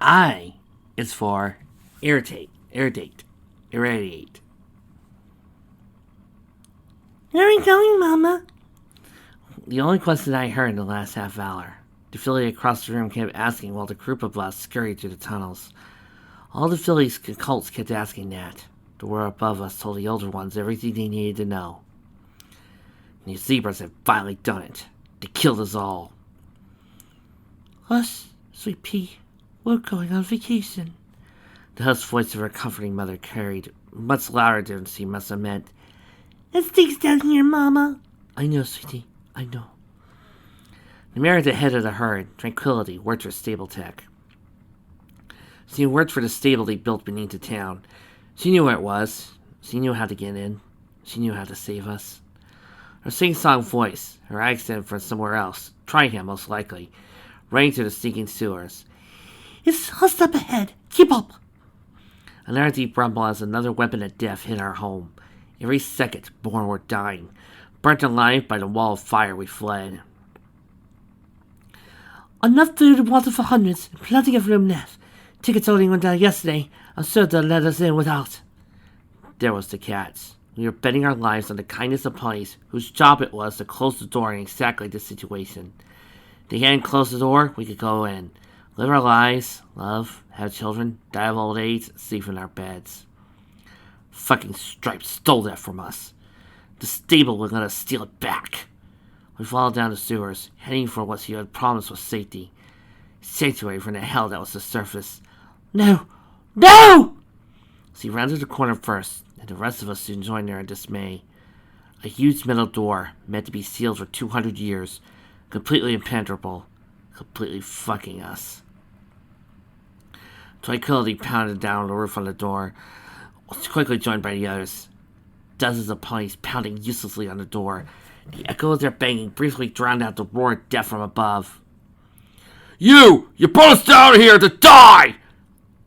I is for irradiate. Where are we going, Mama? The only question I heard in the last half hour. The filly across the room kept asking while the group of us scurried through the tunnels. All the fillies' colts kept asking that. The word above us told the older ones everything they needed to know. The zebras had finally done it. They killed us all. Us, Sweet Pea, we're going on vacation. The hushed voice of her comforting mother carried much louder than she must have meant. It stinks down here, Mama. I know, sweetie, I know. The mare at the head of the herd, Tranquility, worked for stable tech. She worked for the stable they built beneath the town. She knew where it was. She knew how to get in. She knew how to save us. Her sing-song voice, her accent from somewhere else, Tringham most likely, rang through the stinking sewers. It's us up ahead. Keep up. Another deep rumble as another weapon of death hit our home. Every second, more were dying. Burnt alive by the wall of fire, we fled. Enough food and water for hundreds, and plenty of room left. Tickets only went down yesterday. I'm sure they'll let us in without. There was the cats. We were betting our lives on the kindness of ponies whose job it was to close the door in exactly this situation. If they hadn't closed the door, we could go in. Live our lives, love, have children, die of old age, sleep in our beds. Fucking Stripes stole that from us. The stable would let us steal it back. We followed down the sewers, heading for what she had promised was safety. Sanctuary from the hell that was the surface. No! No! She rounded the corner first, and the rest of us soon joined her in dismay. A huge metal door, meant to be sealed for 200 years, completely impenetrable, completely fucking us. Tranquility pounded down the roof on the door, was quickly joined by the others. Dozens of ponies pounding uselessly on the door. The echo of their banging briefly drowned out the roar of death from above. You brought us down here to die!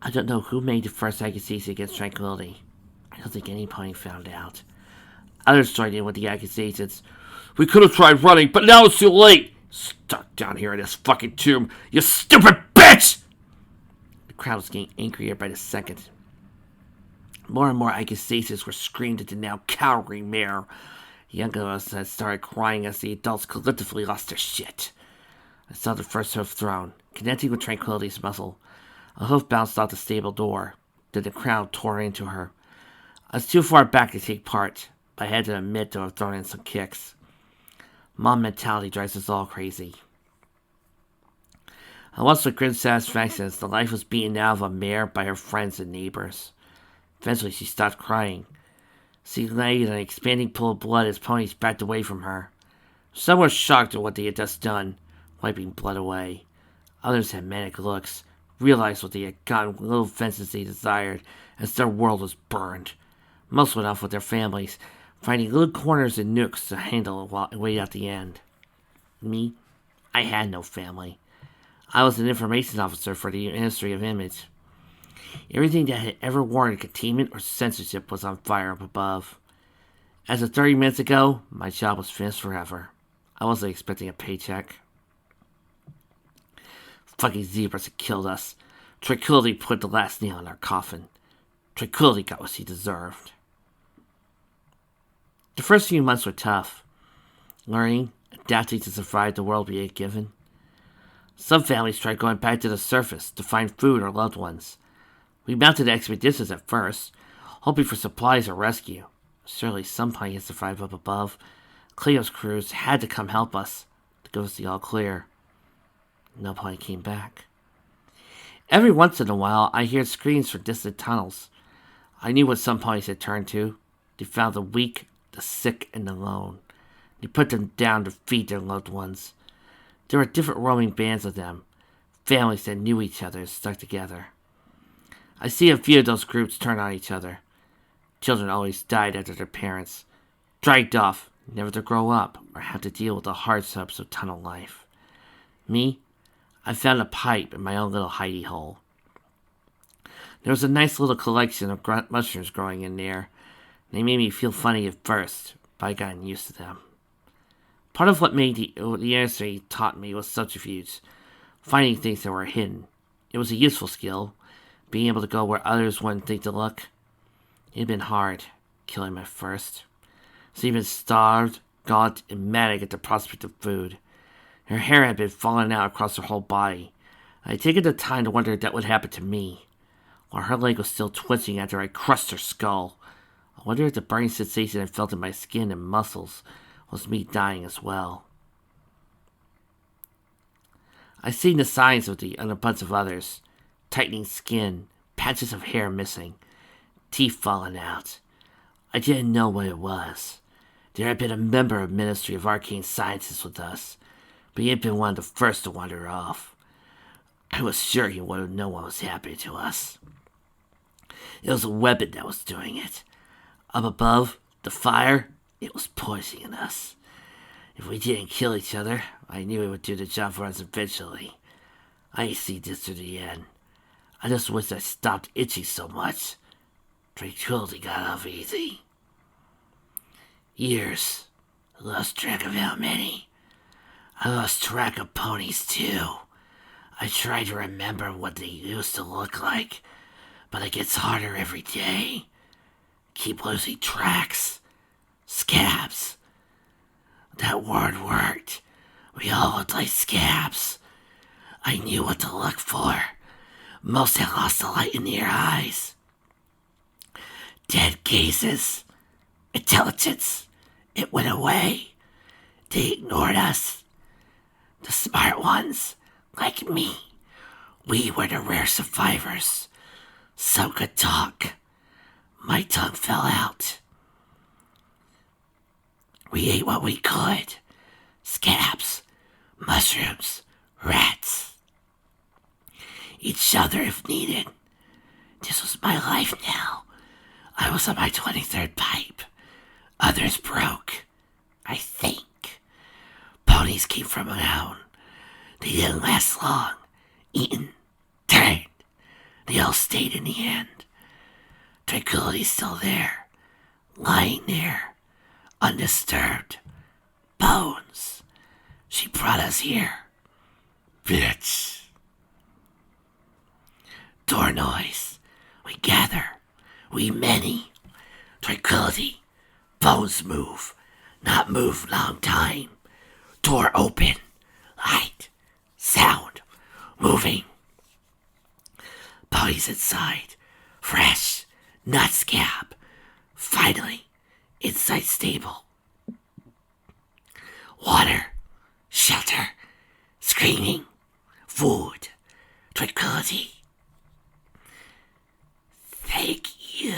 I don't know who made the first accusation against Tranquility. I don't think any pony found out. Others joined in with the accusations. We could have tried running, but now it's too late. Stuck down here in this fucking tomb, you stupid bitch! The crowd was getting angrier by the second. More and more accusations were screamed at the now cowering mare. The younger of us had started crying as the adults collectively lost their shit. I saw the first hoof thrown, connecting with Tranquility's muzzle. A hoof bounced off the stable door. Then the crowd tore into her. I was too far back to take part, but I had to admit to have thrown in some kicks. Mom mentality drives us all crazy. I watched with grim satisfaction as the life was beaten out of a mare by her friends and neighbors. Eventually she stopped crying. She lay in an expanding pool of blood as ponies backed away from her. Some were shocked at what they had just done, wiping blood away. Others had manic looks, realized what they had gotten little vengeance they desired as their world was burned. Most went off with their families, finding little corners and nooks to handle while wait at the end. Me, I had no family. I was an information officer for the Ministry of Image. Everything that had ever warranted containment or censorship was on fire up above. As of 30 minutes ago, my job was finished forever. I wasn't expecting a paycheck. Fucking zebras had killed us. Tranquility put the last nail in our coffin. Tranquility got what she deserved. The first few months were tough. Learning, adapting to survive the world we had given. Some families tried going back to the surface to find food or loved ones. We mounted expeditions at first, hoping for supplies or rescue. Surely some pony had survived up above. Cleo's crews had to come help us to give us the all clear. No pony came back. Every once in a while, I heard screams from distant tunnels. I knew what some ponies had turned to. They found the weak, the sick, and the lone. They put them down to feed their loved ones. There were different roaming bands of them, families that knew each other and stuck together. I see a few of those groups turn on each other. Children always died after their parents, dragged off, never to grow up or have to deal with the hardships of tunnel life. Me, I found a pipe in my own little hidey hole. There was a nice little collection of mushrooms growing in there. They made me feel funny at first, but I got used to them. Part of what made the industry taught me was subterfuge, finding things that were hidden, It was a useful skill, being able to go where others wouldn't think to look. It had been hard, killing my first. So even starved, gaunt, and manic at the prospect of food. Her hair had been falling out across her whole body. I had taken the time to wonder if that would happen to me. While her leg was still twitching after I crushed her skull. I wondered if the burning sensation I felt in my skin and muscles was me dying as well. I seen the signs of the on a bunch of others. Tightening skin, patches of hair missing, teeth falling out. I didn't know what it was. There had been a member of Ministry of Arcane Sciences with us, but he had been one of the first to wander off. I was sure he would have known what was happening to us. It was a weapon that was doing it. Up above, the fire, it was poisoning us. If we didn't kill each other, I knew it would do the job for us eventually. I ain't seen this to the end. I just wish I stopped itching so much. Tranquility got off easy. Years. I lost track of how many. I lost track of ponies too. I tried to remember what they used to look like, but it gets harder every day. Keep losing tracks. Scabs. That word worked. We all looked like scabs. I knew what to look for. Most had lost the light in their eyes. Dead cases. Intelligence. It went away. They ignored us. The smart ones, like me, we were the rare survivors. Some could talk. My tongue fell out. We ate what we could. Scabs, mushrooms, rats. Each other if needed. This was my life now. I was on my 23rd pipe. Others broke. I think. Ponies came from around. They didn't last long. Eaten. Turned. They all stayed in the end. Tranquility's still there. Lying there. Undisturbed. Bones. She brought us here. Bitch. Door noise. We gather. We many. Tranquility. Bones move. Not move long time. Door open. Light. Sound. Moving. Bodies inside. Fresh. Not scab. Finally. Inside stable. Water. Shelter. Screaming. Food. Tranquility. Thank you.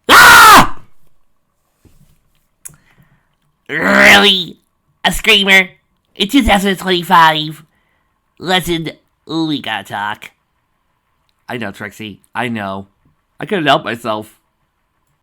Ah! Really? A screamer? In 2025? Listen, we gotta talk. I know, Trixie. I know. I couldn't help myself.